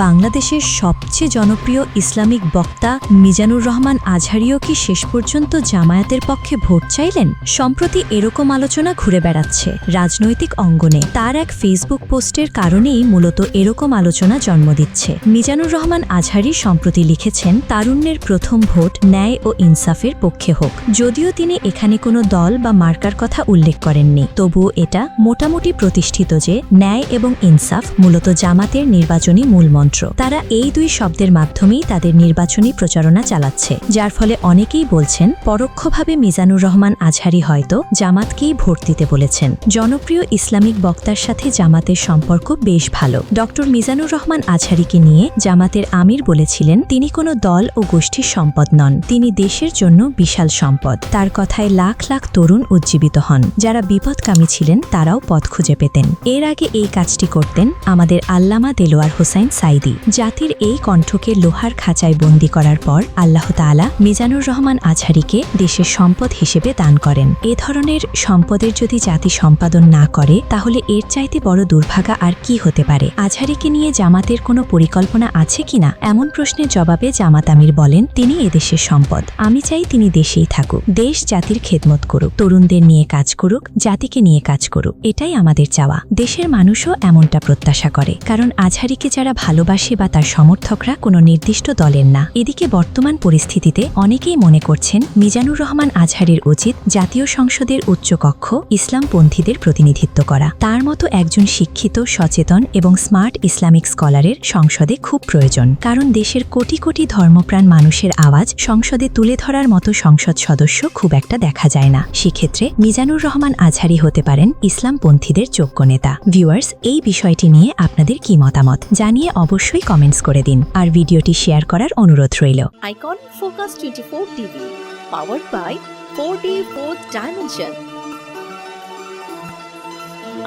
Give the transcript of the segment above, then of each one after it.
বাংলাদেশের সবচেয়ে জনপ্রিয় ইসলামিক বক্তা মিজানুর রহমান আজহারিও কি শেষ পর্যন্ত জামায়াতের পক্ষে ভোট চাইলেন? সম্প্রতি এরকম আলোচনা ঘুরে বেড়াচ্ছে রাজনৈতিক অঙ্গনে। তার এক ফেসবুক পোস্টের কারণেই মূলত এরকম আলোচনা জন্ম দিচ্ছে। মিজানুর রহমান আজহারি সম্প্রতি লিখেছেন, তারুণ্যের প্রথম ভোট ন্যায় ও ইনসাফের পক্ষে হোক। যদিও তিনি এখানে কোনো দল বা মার্কার কথা উল্লেখ করেননি, তবুও এটা মোটামুটি প্রতিষ্ঠিত যে ন্যায় এবং ইনসাফ মূলত জামাতের নির্বাচনী মূলমন্ত্র। তারা এই দুই শব্দের মাধ্যমেই তাদের নির্বাচনী প্রচারণা চালাচ্ছে, যার ফলে অনেকেই বলছেন পরোক্ষভাবে মিজানুর রহমান আজহারি হয়তো জামাতকেই ভোট দিতে বলেছেন। জনপ্রিয় ইসলামিক বক্তার সাথে জামাতের সম্পর্ক বেশ ভালো। ডক্টর মিজানুর রহমান আজহারিকে নিয়ে জামাতের আমির বলেছিলেন, তিনি কোনো দল ও গোষ্ঠীর সম্পদ নন, তিনি দেশের জন্য বিশাল সম্পদ। তার কথায় লাখ লাখ তরুণ উজ্জীবিত হন। যারা বিপদকামী ছিলেন তারাও পথ খুঁজে পেতেন। এর আগে এই কাজটি করতেন আমাদের আল্লামা দেলোয়ার হোসাইন সাইদি। জাতির এই কণ্ঠকে লোহার খাঁচায় বন্দী করার পর আল্লাহ তাআলা মিজানুর রহমান আজহারিকে দেশের সম্পদ হিসেবে দান করেন। এ ধরনের সম্পদের যদি জাতি সম্পাদন না করে, তাহলে এর চাইতে বড় দুর্ভাগা আর কি হতে পারে? আজহারিকে নিয়ে জামাতের কোনো পরিকল্পনা আছে কিনা এমন প্রশ্নের জবাবে জামাত আমির বলেন, তিনি এদেশের সম্পদ, আমি চাই তিনি দেশেই থাকুক, দেশ জাতির খেদমত করুক, তরুণদের নিয়ে কাজ করুক, জাতিকে নিয়ে কাজ করুক, এটাই আমাদের চাওয়া। দেশের মানুষও এমনটা প্রত্যাশা করে, কারণ আজহারিকে যারা ভালোবাসে বা তার সমর্থকরা কোনো নির্দিষ্ট দলের না। এদিকে বর্তমান পরিস্থিতিতে অনেকেই মনে করছেন মিজানুর রহমান আজহারির উচিত জাতীয় সংসদের উচ্চকক্ষ ইসলামপন্থীদের প্রতিনিধিত্ব করা। তার মতো একজন শিক্ষিত, সচেতন এবং স্মার্ট ইসলামিক স্কলারের সংসদে খুব প্রয়োজন, কারণ দেশের কোটি কোটি ধর্মপ্রাণ মানুষের আওয়াজ সংসদে তুলে ধরার মতো সংসদ সদস্য খুব একটা দেখা যায় না। সেক্ষেত্রে মিজানুর রহমান আজহারি হতে পারেন ইসলামপন্থীদের যোগ্য নেতা। ভিউয়ার্স, এই বিষয়টি নিয়ে আপনাদের কি মতামত জানিয়ে অবশ্যই কমেন্টস করে দিন, আর ভিডিওটি শেয়ার করার অনুরোধ রইল। Icon focus 24 TV, powered by 4D Fourth Dimension।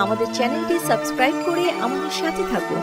আমাদের চ্যানেলটি সাবস্ক্রাইব করে আমাদের সাথে থাকুন।